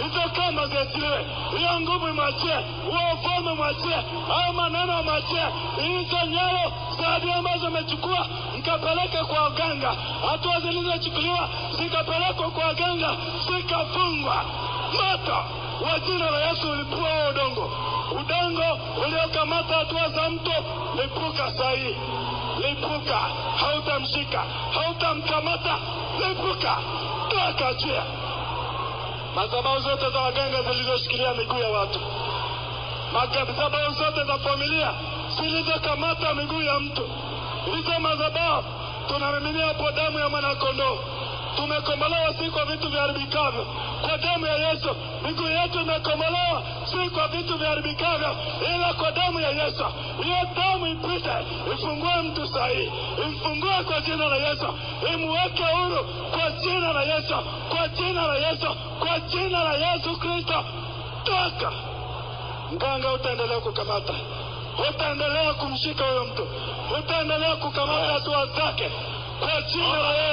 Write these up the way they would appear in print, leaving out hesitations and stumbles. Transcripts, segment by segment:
hizo kamba ziachiliwe, hiyo nguvu mwachie, huo ufalme mwachie, hayo maneno mwachie, hizo nyayo za ambazo amechukua mkapeleke kwa waganga, hatua zilizochukuliwa zikapelekwa kwa waganga, zikafungwa. Moto wa jina la Yesu ulipua udongo uliokamata hatua za mtu, lipuka sahi, lipuka, hautamshika, hautamkamata, lipuka, toka chia. Madhabahu zote za waganga zilizoshikilia miguu ya watu, madhabahu zote za familia zilizokamata miguu ya mtu, hizo madhabahu tunamiminia hapo damu ya mwana-kondoo. Tumekombolewa si kwa vitu viharibikavyo, kwa damu ya Yesu. Miguu yetu imekombolewa si kwa vitu viharibikavyo, ila kwa damu ya Yesu. Hiyo damu ipite, ifungue mtu sahihi, ifungue kwa jina la Yesu, imweke huru kwa jina la Yesu, kwa jina la Yesu, kwa jina la Yesu Kristo. Toka. Mganga utaendelea kukamata, utaendelea kumshika huyo mtu, utaendelea kukamata hatua zake kwa jina la Yesu.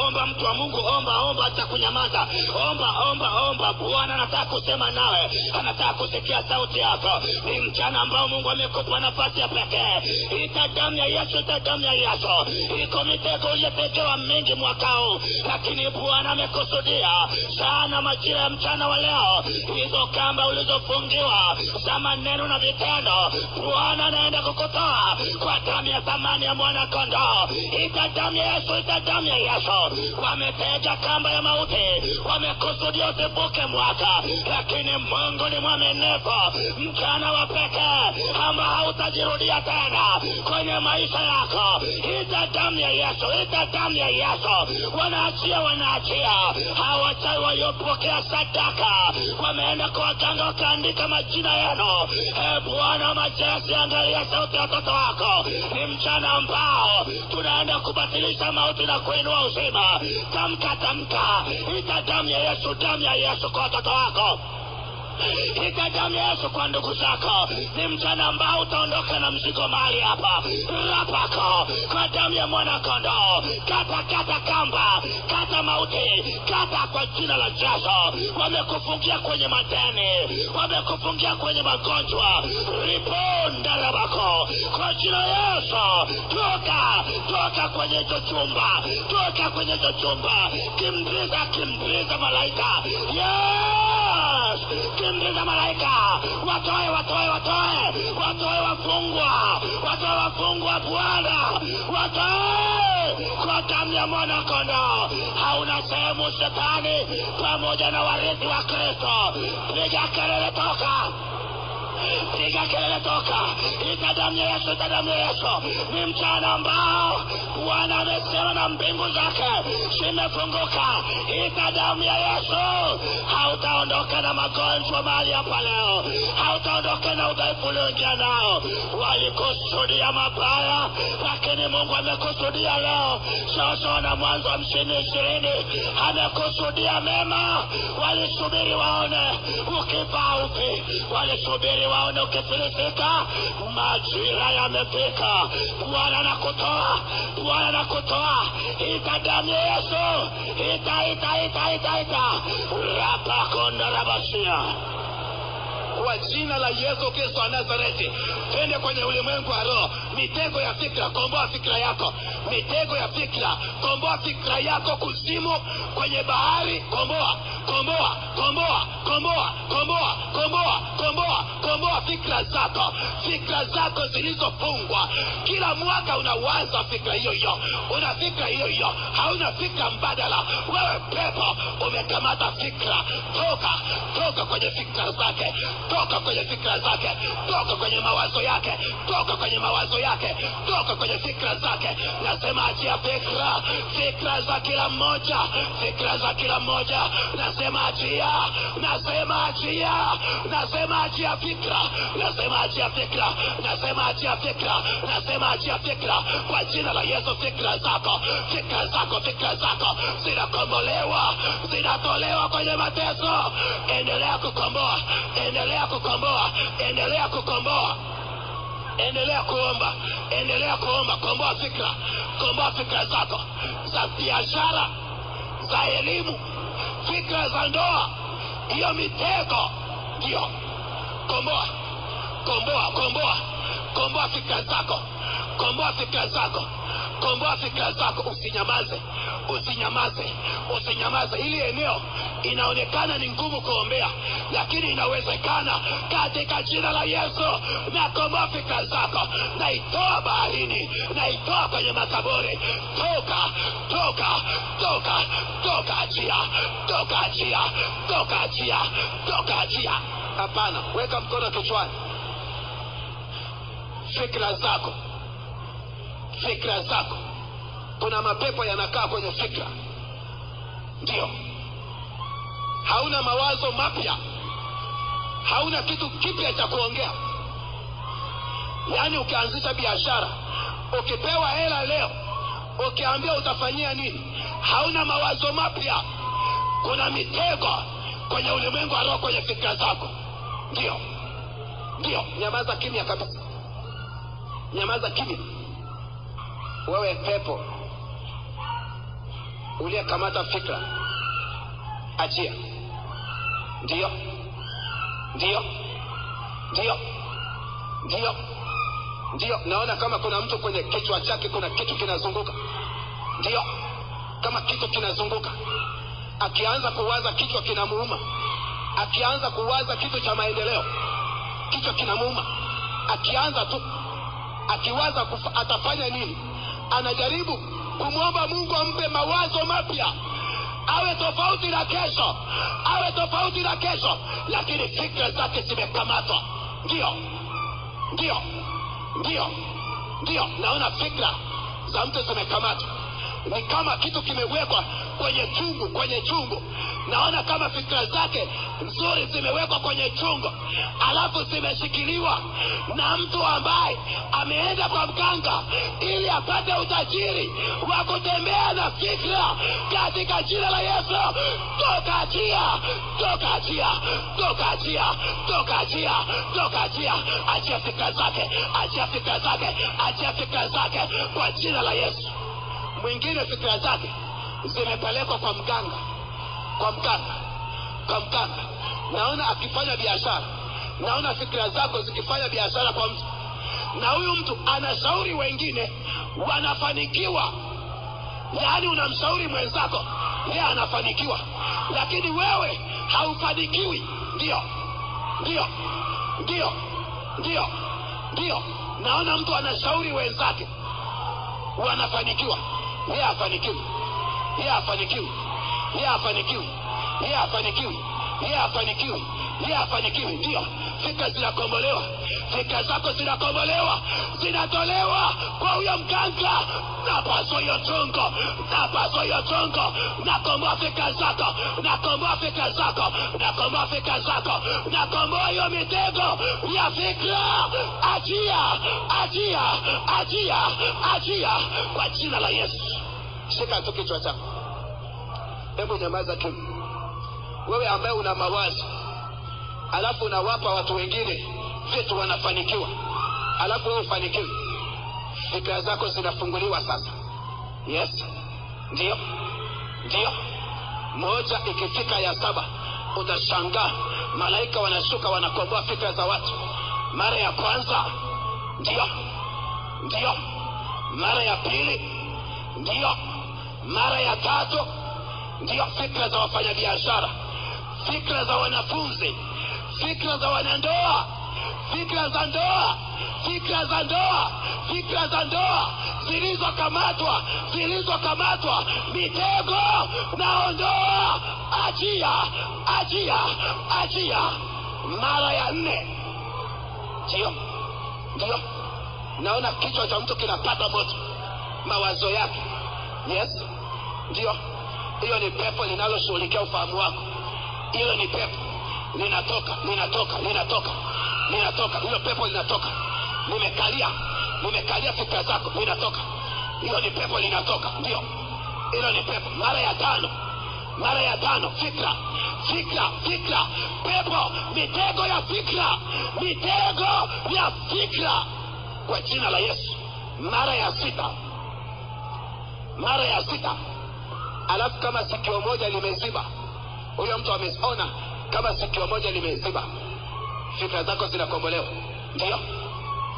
Omba mtu wa Mungu, omba acha kunyamaza. Omba. Bwana anataka kusema nawe, anataka kusikia sauti yako. Ni mchana ambao Mungu amekupa nafasi ya pekee. Ita damu ya Yesu, ita damu ya Yesu. Iko mitego uliyotegewa mingi mwakao, lakini Bwana amekusudia sana majira ya mchana wa leo. Hizo kamba ulizofungiwa za maneno na vitendo, Bwana anaenda kukutoa kwa damu ya thamani ya mwana-kondoo. Ita damu ya Yesu, ita damu ya Yesu. Wametega kamba ya mauti, wamekusudia usivuke mwaka, lakini Mungu ni mwaminifu. Mchana wa pekee ambao hautajirudia tena kwenye maisha yako. Ita damu ya Yesu, ita damu ya Yesu. Wanaachia. Hawachawi waliopokea sadaka wameenda kwa waganga wakaandika majina yenu. Bwana majeshi, angalia sauti ya watoto wako. Ni mchana ambao tunaenda kubatilisha mauti na kuinua uzima. Tamka. Ita damu ya Yesu, damu ya Yesu kwa watoto wako. Ita damu ya Yesu kwa ndugu zako. Ni mchana ambao utaondoka na mzigo mahali hapa. Rapako kwa damu ya mwana-kondoo. Kata kamba, kata mauti, kata kwa jina la Yesu. Wamekufungia kwenye madeni, wamekufungia kwenye magonjwa. Riponda rabako kwa jina la Yesu. Toka kwenye hicho chumba, toka kwenye hicho chumba. Kimbiza malaika. Yes, kimbiza malaika. Watoe wafungwa Bwana. Watoe kwa damu ya mwana-kondoo. Hauna sehemu shetani pamoja na warithi wa Kristo. Piga kelele, toka. Ita damu ya Yesu, ita damu ya Yesu. Ni mchana ambao Bwana amesema na mbingu zake zimefunguka. Ita damu ya Yesu. Hautaondoka na magonjwa mahali hapa leo, hautaondoka na udhaifu ulioingia nao. Walikusudia mabaya, lakini Mungu amekusudia leo. Sasa na Mwanzo 50:20 amekusudia mema. Walisubiri waone ukivaa upi, walisubiri waone ukifilisika. Majira yamefika. Bwana anakutoa. Ita damu ya Yesu. Ita. Rapakonda rabasia. Kwa jina la Yesu Kristo wa Nazareti, twende kwenye ulimwengu wa roho. Mitego ya fikra, komboa fikra yako. Mitego ya fikra, komboa fikra yako. Kuzimu kwenye bahari, komboa fikra zako zilizofungwa. Kila mwaka unawaza fikra hiyo, una fikra hiyo, hauna fikra mbadala. Wewe pepo umekamata fikra. Toka kwenye fikra zake, toka kwenye mawazo yake, toka kwenye fikra zake. Nasema achia fikra za kila mmoja, nasema achia fikra kwa jina la Yesu. Fikra zako zinakombolewa, zinatolewa kwenye mateso. Endelea kukomboa. Endelea kuomba. Komboa fikra zako za biashara, za elimu, fikra za ndoa, hiyo mitego. Ndio. Komboa. Komboa, komboa. Komboa fikra zako. Komboa fikra zako. Komboa fikra zako. Usinyamaze. Usinyamaze. Usinyamaze. Hili eneo inaonekana ni ngumu kuombea, lakini inawezekana katika jina la Yesu. Na komboa fikra zako. Naitoa baharini. Naitoa kwenye makaburi. Toka. Toka. Toka. Toka achia. Toka achia. Toka achia. Toka achia. Hapana. Weka mkono kichwani. Fikra zako. Fikra zako. Kuna mapepo yanakaa kwenye fikra. Ndio. Hauna mawazo mapya. Hauna kitu kipya cha kuongea. Yaani ukianzisha biashara, ukipewa hela leo, ukiambia utafanyia nini, hauna mawazo mapya. Kuna mitego kwenye ulimwengu wa roho kwenye fikra zako. Ndio. Ndio. Nyamaza kimya kabisa. Nyamaza kimya. Wewe pepo uliyekamata fikra, achia. Ndio. Ndio. Ndio. Ndio. Ndio. Naona kama kuna mtu kwenye kichwa chake kuna kitu kinazunguka. Ndio. Kama kitu kinazunguka. Akianza kuwaza kichwa kinamuuma. Akianza kuwaza kitu cha maendeleo, kichwa kinamuuma. Akianza tu akiwaza atafanya nini, anajaribu kumwomba Mungu ampe mawazo mapya, awe tofauti na kesho, awe tofauti na kesho, lakini fikra zake zimekamatwa. Ndio. Ndio. Ndio. Ndio. Naona fikra za mtu zimekamatwa. Ni kama kitu kimewekwa kwenye chungu, kwenye chungu. Naona kama fikra zake nzuri zimewekwa kwenye chungu, alafu zimeshikiliwa na mtu ambaye ameenda kwa mganga ili apate utajiri wa kutembea na fikra. Katika jina la Yesu, toka achia. Toka achia. Toka achia. Toka achia. Toka achia. Achia fikra zake. Achia fikra zake. Achia fikra zake kwa jina la Yesu. Mwingine fikra zake zimepelekwa kwa mganga. Kwa mganga. Kwa mganga. Naona akifanya biashara. Naona fikra zako zikifanya biashara kwa mtu. Na huyu mtu anashauri wengine wanafanikiwa. Yaani unamshauri mwenzako, yeye anafanikiwa, lakini wewe haufanikiwi. Ndio. Ndio. Ndio. Ndio. Ndio. Naona mtu anashauri wenzake wanafanikiwa, yeye hafanikiwi. Yeye hafanikiwi. Yeye hafanikiwi. Yeye hafanikiwi. Yeye hafanikiwi. Yeye hafanikiwi. Ndio. Fikra zinakombolewa. Fikra zako zinakombolewa. Zinatolewa kwa huyo mganga. Napaso hiyo chungo. Napaso hiyo chungo. Nakomboa fikra zako. Nakomboa fikra zako. Nakomboa fikra zako. Nakomboa hiyo mitego ya fikra. Achia. Achia. Achia. Achia kwa jina la Yesu. Shika tu kichwa chako. Hebu nyamaza tu. Wewe ambaye una mawazo, alafu unawapa watu wengine vitu wanafanikiwa, alafu wewe ufanikiwi. Fikra zako zinafunguliwa sasa. Yes. Ndio. Ndio. Moja ikifika ya 7 utashangaa malaika wanashuka wanakomboa fikra za watu. Mara ya kwanza. Ndio. Ndio. Mara ya pili. Ndio. Mara ya 3. Ndio. Fikra za wafanyabiashara, fikra za wanafunzi, fikra za wanandoa, fikra za ndoa, fikra za ndoa, fikra za ndoa zilizokamatwa, zilizokamatwa. Mitego naondoa. Achia. Achia. Achia. Mara ya 4. Ndio. Ndio. Naona kichwa cha mtu kinapata moto, mawazo yake. Yes. Ndio. Hiyo ni pepo linaloshughulikia ufahamu wako. Hiyo ni pepo. Linatoka, linatoka, linatoka, linatoka. Hiyo pepo linatoka. Nimekalia fikra zako, linatoka. Hiyo ni pepo linatoka. Ndio. Hiyo ni pepo. Mara ya 5. Mara ya 5. Fikra. Fikra. Fikra. Pepo. Mitego ya fikra. Mitego ya fikra kwa jina la Yesu. Mara ya 6. Mara ya 6. Alafu kama sikio moja limeziba, huyo mtu ameona kama sikio moja limeziba, fikra zako zinakombolewa. Ndio,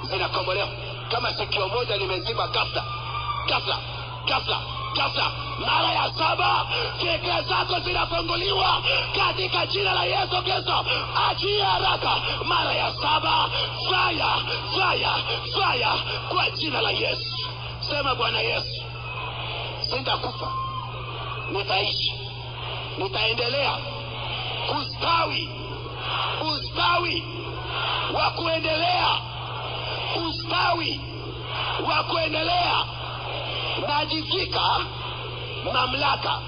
zinakombolewa. Kama sikio moja limeziba ghafla, mara ya 7 fikra zako zinafunguliwa katika jina la Yesu Kristo. Achia haraka mara ya 7. Fire kwa jina la Yesu. Sema, Bwana Yesu, sitakufa, nitaishi, nitaendelea kustawi wa kuendelea, najivika mamlaka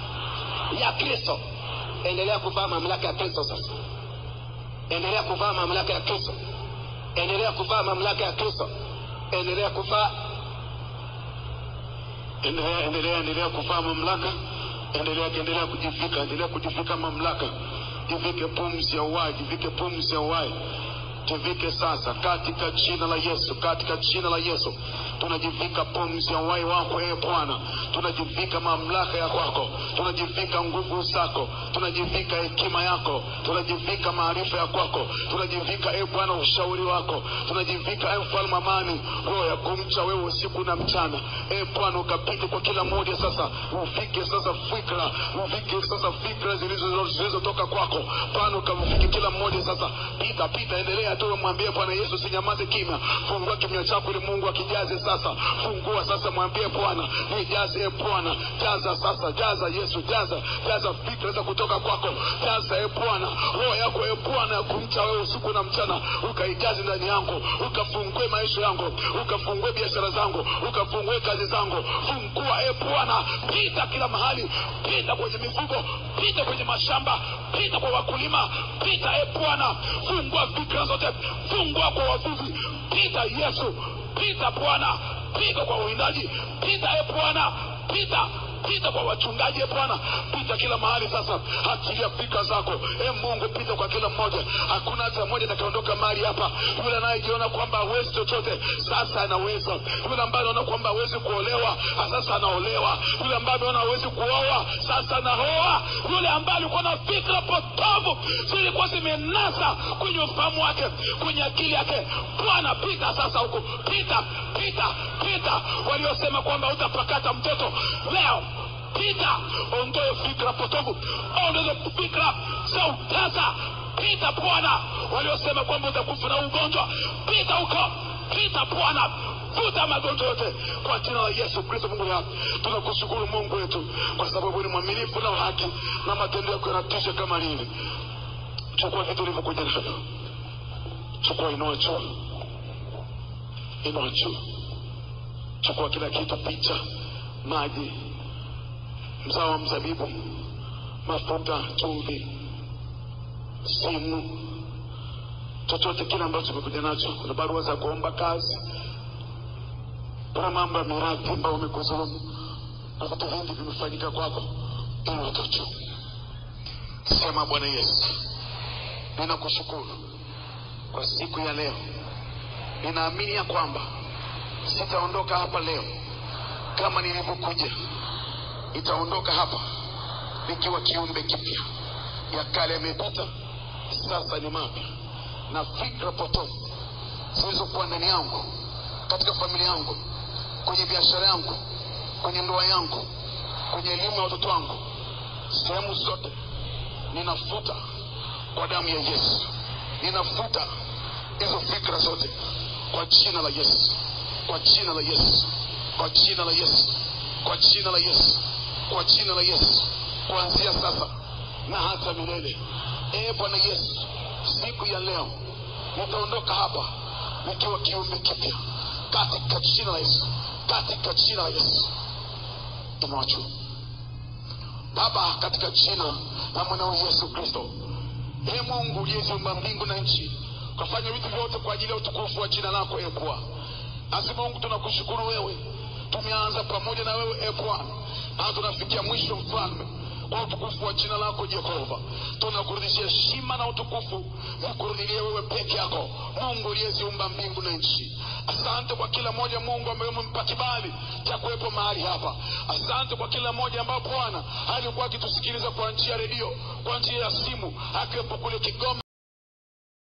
ya Kristo. Endelea kuvaa mamlaka ya Kristo sasa. Endelea kuvaa mamlaka ya Kristo. Endelea kuvaa mamlaka ya Kristo. Endelea kuvaa mamlaka. Endelea kujivika mamlaka. Jivike pumzi ya uhai, Jivike sasa katika jina la Yesu. Tunajivika pumzi ya uhai wako Bwana. Tunajivika mamlaka ya kwako. Tunajivika nguvu zako. Tunajivika hekima yako. Tunajivika maarifa ya kwako. Tunajivika Bwana ushauri wako. Tunajivika mfalme amani, roho ya kumcha wewe usiku na mchana. Bwana ukapite kwa kila mmoja sasa. Ufike sasa fikra zilizotoka kwako. Bwana ukamfike kila mmoja sasa. Pita, endelea tu, mwambie Bwana Yesu sinyamaze kimya. Fungua kimya chako ili Mungu akijaze sasa. Fungua sasa, mwambie Bwana nijaze Bwana. Jaza sasa, jaza Yesu, jaza fikra za kutoka kwako. Jaza Bwana roho yako Bwana ya kumcha wewe usiku na mchana. Ukaijaze ndani yangu, ukafungue maisha yangu, ukafungue biashara zangu, ukafungue kazi zangu. Fungua Bwana, pita kila mahali, pita kwenye mifugo, pita kwenye mashamba, pita kwa wakulima, pita Bwana. Fungua fikra zote, fungua kwa wavuvi, pita Yesu, pita Bwana, pita kwa uwindaji, pita Bwana, pita kwa wachungaji Bwana, pita kila mahali sasa. Achilia fikra zako Mungu, pita kwa kila mmoja. Hakuna hata mmoja atakayeondoka mahali hapa yule anayejiona kwamba hawezi chochote, sasa anaweza. Yule ambaye anaona kwamba hawezi kuolewa, sasa anaolewa. Yule ambaye anaona hawezi kuoa, sasa anaoa. Yule ambaye alikuwa na fikra potovu zilikuwa zimenasa kwenye ufahamu wake, kwenye akili yake, Bwana pita sasa huko, pita. Waliosema kwamba utapakata mtoto leo, pita, ondoe fikra potovu, ondoe fikra za utasa, pita Bwana. Waliosema kwamba utakufa na ugonjwa, pita huko, pita Bwana. Futa magonjwa yote kwa jina la Yesu Kristo. Mungu wetu, tunakushukuru Mungu wetu kwa sababu ni mwaminifu na haki na matendo yako yanatisha kama nini. Chukua vitu vilivyokuja navyo. Chukua, inua juu. Chukua kila kitu, picha, maji, mzao wa mzabibu, mafuta, chumvi, simu, chochote kile ambacho umekuja nacho. Kuna barua za kuomba kazi, kuna mambo ya miradi ambayo umekuzumu, na vitu vingi vimefanyika kwako. Inua juu. Sema, Bwana Yesu, ninakushukuru kwa siku ya leo. Ninaamini ya kwamba sitaondoka hapa leo kama nilivyokuja. Nitaondoka hapa nikiwa kiumbe kipya. Ya kale yamepita, sasa ni mapya. Na fikra potofu zilizokuwa ndani yangu, katika familia yangu, kwenye biashara yangu, kwenye ndoa yangu, kwenye elimu ya watoto wangu, sehemu zote ninafuta kwa damu ya Yesu. Ninafuta hizo fikra zote kwa jina la Yesu. Kwa jina la Yesu. Kuanzia sasa na hata milele. Bwana Yesu, siku ya leo nitaondoka hapa nikiwa kiumbe kipya katika jina la Yesu. Tunacho Baba, katika jina la mwanao Yesu Kristo. Mungu uliyeziumba mbingu na nchi, ukafanya vitu vyote kwa ajili ya utukufu wa jina lako Bwana. Asema Mungu, tunakushukuru wewe. Tumeanza pamoja na wewe Bwana, na tunafikia mwisho Mfalme, kwa utukufu wa jina lako Jehova. Tunakurudishia heshima na utukufu, ukurudilie wewe peke yako, Mungu uliyeziumba mbingu na nchi. Asante kwa kila moja Mungu ambaye umempa kibali cha kuwepo mahali hapa. Asante kwa kila moja ambao Bwana alikuwa akitusikiliza kwa njia ya redio, kwa njia ya simu, akiwepo kule Kigoma.